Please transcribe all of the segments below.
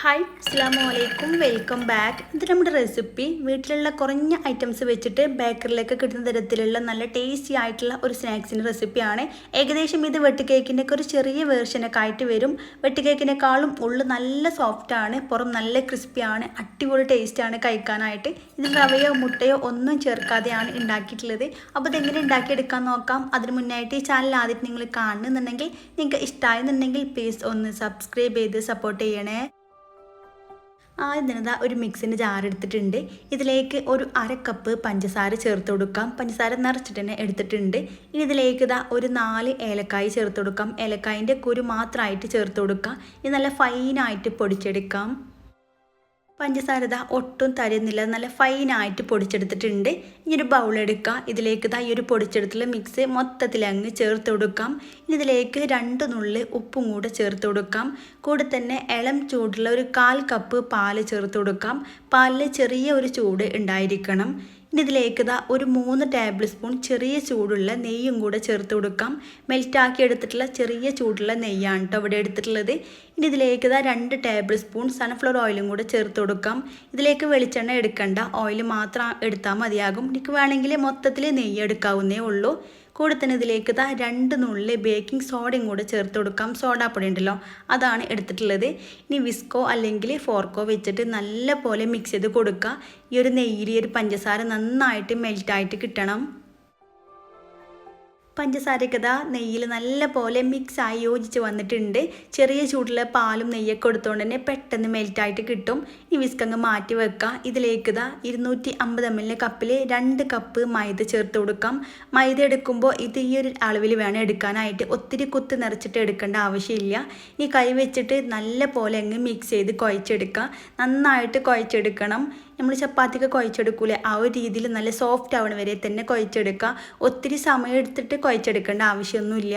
Hi അസ്സലാമലൈക്കും welcome back. ഇത് നമ്മുടെ റെസിപ്പി വീട്ടിലുള്ള കുറഞ്ഞ ഐറ്റംസ് വെച്ചിട്ട് ബേക്കറിലേക്ക് കിട്ടുന്ന തരത്തിലുള്ള നല്ല ടേസ്റ്റി ആയിട്ടുള്ള ഒരു സ്നാക്സിൻ്റെ റെസിപ്പിയാണ്. ഏകദേശം ഇത് വെട്ട് കേക്കിൻ്റെ ഒക്കെ ഒരു ചെറിയ വേർഷനൊക്കെ ആയിട്ട് വരും. വെട്ട് കേക്കിനേക്കാളും ഉള്ളു നല്ല സോഫ്റ്റാണ്, പുറം നല്ല ക്രിസ്പിയാണ്, അടിപൊളി ടേസ്റ്റാണ് കഴിക്കാനായിട്ട്. ഇത് റവയോ മുട്ടയോ ഒന്നും ചേർക്കാതെയാണ് ഉണ്ടാക്കിയിട്ടുള്ളത്. അപ്പോൾ ഇതെങ്ങനെ ഉണ്ടാക്കിയെടുക്കാൻ നോക്കാം. അതിന് മുന്നായിട്ട് ഈ ചാനൽ ആദ്യം നിങ്ങൾ കാണുന്നുണ്ടെങ്കിൽ നിങ്ങൾക്ക് ഇഷ്ടമായെന്നുണ്ടെങ്കിൽ പ്ലീസ് ഒന്ന് സബ്സ്ക്രൈബ് ചെയ്ത് സപ്പോർട്ട് ചെയ്യണേ. ആദ്യം ഒരു മിക്സിൻ്റെ ജാർ എടുത്തിട്ടുണ്ട്. ഇതിലേക്ക് ഒരു അര കപ്പ് പഞ്ചസാര ചേർത്ത് കൊടുക്കാം. പഞ്ചസാര നിറച്ചിട്ട് തന്നെ എടുത്തിട്ടുണ്ട്. ഇനി ഇതിലേക്ക് ഒരു 4 ഏലക്കായ് ചേർത്ത് കൊടുക്കാം. ഏലക്കായിൻ്റെ കുരു മാത്രമായിട്ട് ചേർത്ത് കൊടുക്കാം. ഇത് നല്ല ഫൈനായിട്ട് പൊടിച്ചെടുക്കാം. പഞ്ചസാര ഒട്ടും തരുന്നില്ല, നല്ല ഫൈനായിട്ട് പൊടിച്ചെടുത്തിട്ടുണ്ട്. ഇനി ഒരു ബൗളെടുക്കുക. ഇതിലേക്ക് ഈ ഒരു പൊടിച്ചെടുത്തുള്ള മിക്സ് മൊത്തത്തിൽ അങ്ങ് ചേർത്ത് കൊടുക്കാം. ഇനി ഇതിലേക്ക് 2 നുള്ളി ഉപ്പും കൂടെ ചേർത്ത് കൊടുക്കാം. കൂടെ തന്നെ ഇളം ചൂടുള്ള ഒരു 1/4 കപ്പ് പാല് ചേർത്ത് കൊടുക്കാം. പാലിൽ ചെറിയ ഒരു ചൂട് ഉണ്ടായിരിക്കണം. ഇനി ഇതിലേക്ക് ഒരു 3 ടേബിൾ സ്പൂൺ ചെറിയ ചൂടുള്ള നെയ്യും കൂടെ ചേർത്ത് കൊടുക്കാം. മെൽറ്റാക്കി എടുത്തിട്ടുള്ള ചെറിയ ചൂടുള്ള നെയ്യാണ് കേട്ടോ ഇവിടെ എടുത്തിട്ടുള്ളത്. ഇനി ഇതിലേക്ക് 2 ടേബിൾ സ്പൂൺ സൺഫ്ലവർ ഓയിലും കൂടെ ചേർത്ത് കൊടുക്കാം. ഇതിലേക്ക് വെളിച്ചെണ്ണ എടുക്കണ്ട, ഓയിൽ മാത്രം എടുത്താൽ മതിയാകും. എനിക്ക് വേണമെങ്കിൽ മൊത്തത്തിൽ നെയ്യ് എടുക്കാവുന്നേ ഉള്ളൂ. കൂടെ തന്നെ ഇതിലേക്ക് 2 നുള്ളി ബേക്കിംഗ് സോഡയും കൂടെ ചേർത്ത് കൊടുക്കാം. സോഡാപ്പൊടി ഉണ്ടല്ലോ, അതാണ് എടുത്തിട്ടുള്ളത്. ഇനി വിസ്കോ അല്ലെങ്കിൽ ഫോർക്കോ വെച്ചിട്ട് നല്ല പോലെ മിക്സ് ചെയ്ത് കൊടുക്കുക. ഈ ഒരു നെയ്യിൽ ഈ ഒരു പഞ്ചസാര നന്നായിട്ട് മെൽറ്റായിട്ട് കിട്ടണം. പഞ്ചസാരയ്ക്ക് നെയ്യിൽ നല്ല പോലെ മിക്സായി യോജിച്ച് വന്നിട്ടുണ്ട്. ചെറിയ ചൂടുള്ള പാലും നെയ്യൊക്കെ കൊടുത്തുകൊണ്ട് തന്നെ പെട്ടെന്ന് മെൽറ്റായിട്ട് കിട്ടും. ഈ വിസ്കങ്ങ് മാറ്റി വെക്കുക. ഇതിലേക്ക് 250 ml കപ്പിൽ 2 കപ്പ് മൈദ ചേർത്ത് കൊടുക്കാം. മൈദ എടുക്കുമ്പോൾ ഇത് ഈ ഒരു അളവിൽ വേണം എടുക്കാനായിട്ട്, ഒത്തിരി കുത്ത് നിറച്ചിട്ട് എടുക്കേണ്ട ആവശ്യമില്ല. ഈ കൈ വെച്ചിട്ട് നല്ല പോലെ അങ്ങ് മിക്സ് ചെയ്ത് കുഴച്ചെടുക്കുക. നന്നായിട്ട് കുഴച്ചെടുക്കണം. നമ്മൾ ചപ്പാത്തിക്ക് കുഴച്ചെടുക്കൂലേ, ആ ഒരു രീതിയിൽ നല്ല സോഫ്റ്റ് ആവണ വരെ തന്നെ കുഴച്ചെടുക്കുക. ഒത്തിരി സമയം എടുത്തിട്ട് കുഴച്ചെടുക്കേണ്ട ആവശ്യമൊന്നുമില്ല.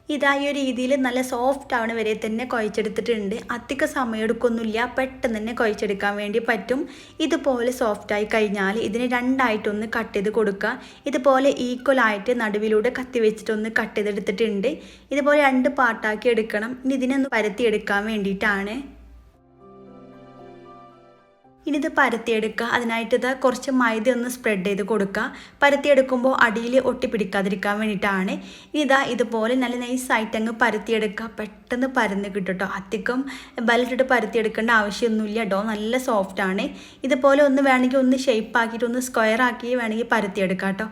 ഇതായ ഒരു രീതിയിൽ നല്ല സോഫ്റ്റ് ആവണ വരെ തന്നെ കുഴച്ചെടുത്തിട്ടുണ്ട്. അധിക സമയം എടുക്കൊന്നുമില്ല, പെട്ടെന്ന് തന്നെ കുഴച്ചെടുക്കാൻ വേണ്ടി പറ്റും. ഇതുപോലെ സോഫ്റ്റായി കഴിഞ്ഞാൽ ഇതിന് 2ആയിട്ടൊന്ന് കട്ട് ചെയ്ത് കൊടുക്കുക. ഇതുപോലെ ഈക്വലായിട്ട് നടുവിലൂടെ കത്തി വെച്ചിട്ടൊന്ന് കട്ട് ചെയ്തെടുത്തിട്ടുണ്ട്. ഇതുപോലെ 2 പാർട്ടാക്കി എടുക്കണം. ഇനി ഇതിനൊന്ന് പരത്തിയെടുക്കാൻ വേണ്ടിയിട്ടാണ്. ഇനി ഇത് പരത്തിയെടുക്കുക. അതിനായിട്ട് കുറച്ച് മൈദ ഒന്ന് സ്പ്രെഡ് ചെയ്ത് കൊടുക്കുക. പരത്തിയെടുക്കുമ്പോൾ അടിയിൽ ഒട്ടിപ്പിടിക്കാതിരിക്കാൻ വേണ്ടിയിട്ടാണ്. ഇതുപോലെ നല്ല നൈസായിട്ട് അങ്ങ് പരത്തിയെടുക്കുക. പെട്ടെന്ന് പരന്ന് കിട്ടും കേട്ടോ. അധികം ബലത്തിട്ട് പരത്തിയെടുക്കേണ്ട ആവശ്യമൊന്നുമില്ല കേട്ടോ, നല്ല സോഫ്റ്റാണ്. ഇതുപോലെ ഒന്ന് വേണമെങ്കിൽ ഒന്ന് ഷേപ്പ് ആക്കിയിട്ട് ഒന്ന് സ്ക്വയർ ആക്കി വേണമെങ്കിൽ പരത്തിയെടുക്കാം കേട്ടോ.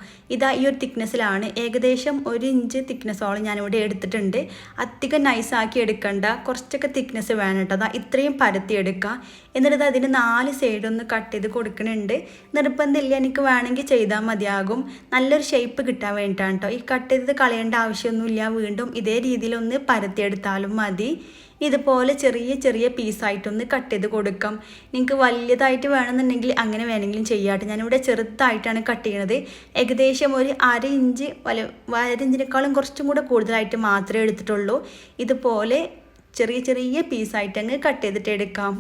ഈ ഒരു തിക്നെസ്സിലാണ്, ഏകദേശം 1 ഇഞ്ച് തിക്നെസ്സോളം ഞാനിവിടെ എടുത്തിട്ടുണ്ട്. അധികം നൈസാക്കി എടുക്കണ്ട, കുറച്ചൊക്കെ തിക്നെസ് വേണം കേട്ടോ. ഇത്രയും പരത്തിയെടുക്കുക. എന്നിട്ട് അതിന് 4 സൈഡൊന്ന് കട്ട് ചെയ്ത് കൊടുക്കുന്നുണ്ട്. നിർബന്ധമില്ല, എനിക്ക് വേണമെങ്കിൽ ചെയ്താൽ മതിയാകും. നല്ലൊരു ഷേപ്പ് കിട്ടാൻ വേണ്ടിയിട്ടാണ് കേട്ടോ. ഈ കട്ട് ചെയ്ത് കളയേണ്ട ആവശ്യമൊന്നുമില്ല. വീണ്ടും ഇതേ രീതിയിലൊന്ന് പരത്തിയെടുത്താലും മതി. ഇതുപോലെ ചെറിയ ചെറിയ പീസായിട്ടൊന്ന് കട്ട് ചെയ്ത് കൊടുക്കാം. നിങ്ങൾക്ക് വലിയതായിട്ട് വേണമെന്നുണ്ടെങ്കിൽ അങ്ങനെ വേണമെങ്കിലും ചെയ്യാട്ടെ. ഞാനിവിടെ ചെറുതായിട്ടാണ് കട്ട് ചെയ്യണത്. ഏകദേശം ഒരു 1/2 ഇഞ്ച് 1/2 ഇഞ്ചിനേക്കാളും കുറച്ചും കൂടെ കൂടുതലായിട്ട് മാത്രമേ എടുത്തിട്ടുള്ളൂ. ഇതുപോലെ ചെറിയ ചെറിയ പീസായിട്ട് അങ്ങ് കട്ട് ചെയ്തിട്ട് എടുക്കാം.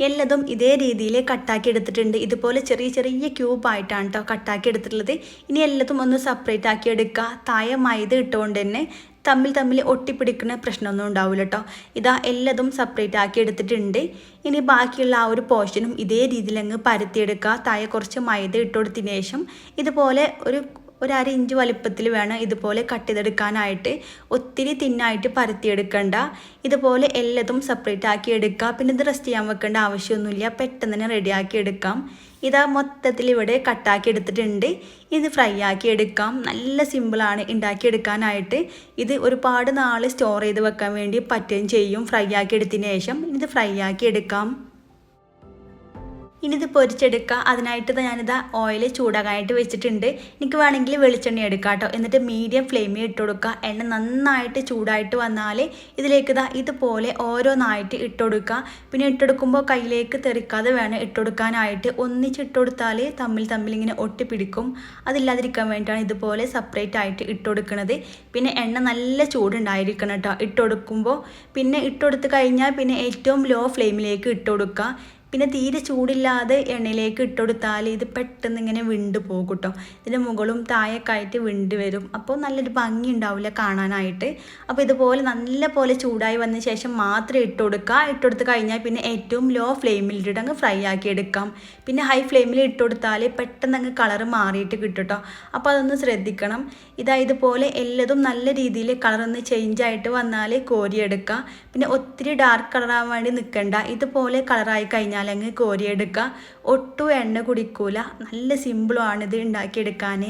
എല്ലതും ഇതേ രീതിയിൽ കട്ടാക്കി എടുത്തിട്ടുണ്ട്. ഇതുപോലെ ചെറിയ ചെറിയ ക്യൂബായിട്ടാണ് കേട്ടോ കട്ടാക്കി എടുത്തിട്ടുള്ളത്. ഇനി എല്ലതും ഒന്ന് സെപ്പറേറ്റ് ആക്കി എടുക്കുക. താഴെ മൈദ ഇട്ടുകൊണ്ട് തന്നെ തമ്മിൽ ഒട്ടിപ്പിടിക്കുന്ന പ്രശ്നമൊന്നും ഉണ്ടാവില്ല കേട്ടോ. എല്ലതും സെപ്പറേറ്റ് ആക്കി എടുത്തിട്ടുണ്ട്. ഇനി ബാക്കിയുള്ള ആ ഒരു പോർഷനും ഇതേ രീതിയിൽ അങ്ങ് പരത്തിയെടുക്കുക. താഴെ കുറച്ച് മൈദ ഇട്ട് കൊടുത്തതിന് ശേഷം ഇതുപോലെ ഒരു 1/2 ഇഞ്ച് വലുപ്പത്തിൽ വേണം ഇതുപോലെ കട്ട് ചെയ്തെടുക്കാനായിട്ട്. ഒത്തിരി തിന്നായിട്ട് പരത്തിയെടുക്കണ്ട. ഇതുപോലെ എല്ലതും സെപ്പറേറ്റ് ആക്കി എടുക്കുക. പിന്നെ ഇത് റെസ്റ്റ് ചെയ്യാൻ വെക്കേണ്ട ആവശ്യമൊന്നുമില്ല, പെട്ടെന്ന് തന്നെ റെഡിയാക്കി എടുക്കാം. മൊത്തത്തിൽ ഇവിടെ കട്ടാക്കി എടുത്തിട്ടുണ്ട്. ഇത് ഫ്രൈ ആക്കി എടുക്കാം. നല്ല സിമ്പിളാണ് ഉണ്ടാക്കിയെടുക്കാനായിട്ട്. ഇത് ഒരുപാട് നാൾ സ്റ്റോർ ചെയ്ത് വെക്കാൻ വേണ്ടി പറ്റുകയും ചെയ്യും. ഫ്രൈ ആക്കി എടുത്തതിന് ശേഷം ഇത് ഫ്രൈ ആക്കി എടുക്കാം. ഇനി ഇത് പൊരിച്ചെടുക്കുക. അതിനായിട്ട് ഓയിൽ ചൂടാകാനായിട്ട് വെച്ചിട്ടുണ്ട്. എനിക്ക് വേണമെങ്കിൽ വെളിച്ചെണ്ണ എടുക്കാം കേട്ടോ. എന്നിട്ട് മീഡിയം ഫ്ലെയിമിൽ ഇട്ട് കൊടുക്കുക. എണ്ണ നന്നായിട്ട് ചൂടായിട്ട് വന്നാൽ ഇതിലേക്ക് ഇതുപോലെ ഓരോന്നായിട്ട് ഇട്ട് കൊടുക്കുക. പിന്നെ ഇട്ടെടുക്കുമ്പോൾ കയ്യിലേക്ക് തെറിക്കാതെ വേണം ഇട്ടുകൊടുക്കാനായിട്ട്. ഒന്നിച്ചിട്ട് കൊടുത്താൽ തമ്മിൽ ഇങ്ങനെ ഒട്ടിപ്പിടിക്കും. അതില്ലാതിരിക്കാൻ വേണ്ടിയിട്ടാണ് ഇതുപോലെ സെപ്പറേറ്റ് ആയിട്ട് ഇട്ട് കൊടുക്കുന്നത്. പിന്നെ എണ്ണ നല്ല ചൂടുണ്ടായിരിക്കണം കേട്ടോ ഇട്ട് കൊടുക്കുമ്പോൾ. പിന്നെ ഇട്ട് കൊടുത്ത് കഴിഞ്ഞാൽ പിന്നെ ഏറ്റവും ലോ ഫ്ലെയിമിലേക്ക് ഇട്ട് കൊടുക്കുക. പിന്നെ തീരെ ചൂടില്ലാതെ എണ്ണയിലേക്ക് ഇട്ടുകൊടുത്താൽ ഇത് പെട്ടെന്ന് ഇങ്ങനെ വിണ്ട് പോകും കേട്ടോ. ഇതിൻ്റെ മുകളും താഴൊക്കെ ആയിട്ട് വിണ്ട് വരും. അപ്പോൾ നല്ലൊരു ഭംഗി ഉണ്ടാവില്ല കാണാനായിട്ട്. അപ്പോൾ ഇതുപോലെ നല്ല പോലെ ചൂടായി വന്ന ശേഷം മാത്രം ഇട്ട് കൊടുക്കുക. ഇട്ടുകൊടുത്ത് കഴിഞ്ഞാൽ പിന്നെ ഏറ്റവും ലോ ഫ്ലെയിമിലിട്ട് അങ്ങ് ഫ്രൈ ആക്കി എടുക്കാം. പിന്നെ ഹൈ ഫ്ലെയിമിൽ ഇട്ട് കൊടുത്താൽ പെട്ടെന്ന് അങ്ങ് കളറ് മാറിയിട്ട് കിട്ടും കേട്ടോ. അപ്പോൾ അതൊന്ന് ശ്രദ്ധിക്കണം. ഇതുപോലെ എല്ലതും നല്ല രീതിയിൽ കളറൊന്ന് ചേഞ്ച് ആയിട്ട് വന്നാൽ കോരിയെടുക്കുക. പിന്നെ ഒത്തിരി ഡാർക്ക് കളറാകാൻ വേണ്ടി നിൽക്കണ്ട. ഇതുപോലെ കളറായി കഴിഞ്ഞാൽ അങ്ങ് കോരിയെടുക്കുക. ഒട്ടും എണ്ണ കുടിക്കൂല. നല്ല സിമ്പിളുമാണിത് ഉണ്ടാക്കിയെടുക്കാൻ.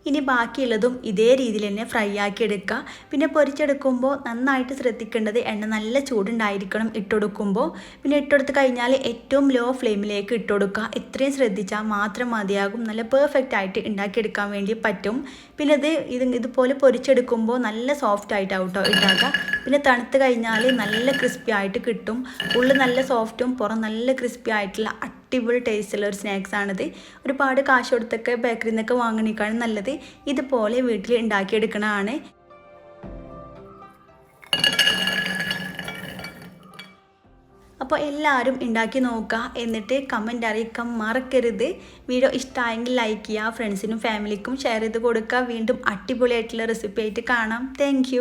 ഇനി ബാക്കിയുള്ളതും ഇതേ രീതിയിൽ തന്നെ ഫ്രൈ ആക്കി എടുക്കുക. പിന്നെ പൊരിച്ചെടുക്കുമ്പോൾ നന്നായിട്ട് ശ്രദ്ധിക്കേണ്ടത് എണ്ണ നല്ല ചൂടുണ്ടായിരിക്കണം ഇട്ടുകൊടുക്കുമ്പോൾ. പിന്നെ ഇട്ടുകൊടുത്ത് കഴിഞ്ഞാൽ ഏറ്റവും ലോ ഫ്ലെയിമിലേക്ക് ഇട്ടുകൊടുക്കുക. ഇത്രയും ശ്രദ്ധിച്ചാൽ മാത്രം മതിയാകും. നല്ല പെർഫെക്റ്റ് ആയിട്ട് ഉണ്ടാക്കിയെടുക്കാൻ വേണ്ടി പറ്റും. പിന്നെ ഇതുപോലെ പൊരിച്ചെടുക്കുമ്പോൾ നല്ല സോഫ്റ്റ് ആയിട്ടാവും കേട്ടോ ഉണ്ടാക്കുക. പിന്നെ തണുത്ത് കഴിഞ്ഞാൽ നല്ല ക്രിസ്പി ആയിട്ട് കിട്ടും. ഉള്ളിൽ നല്ല സോഫ്റ്റും പുറം നല്ല ക്രിസ്പി ആയിട്ടുള്ള അടിപൊളി ടേസ്റ്റുള്ള ഒരു സ്നാക്സാണിത്. ഒരുപാട് കാശ് കൊടുത്തൊക്കെ ബേക്കറിയിൽ നിന്നൊക്കെ വാങ്ങണേക്കാളും നല്ലത് ഇതുപോലെ വീട്ടിൽ ഉണ്ടാക്കിയെടുക്കണതാണ്. അപ്പോൾ എല്ലാവരും ഉണ്ടാക്കി നോക്കുക. എന്നിട്ട് കമൻറ്റ് അറിയിക്കാൻ മറക്കരുത്. വീഡിയോ ഇഷ്ടമായെങ്കിൽ ലൈക്ക് ചെയ്യുക. ഫ്രണ്ട്സിനും ഫാമിലിക്കും ഷെയർ ചെയ്ത് കൊടുക്കുക. വീണ്ടും അടിപൊളിയായിട്ടുള്ള റെസിപ്പി ആയിട്ട് കാണാം. താങ്ക്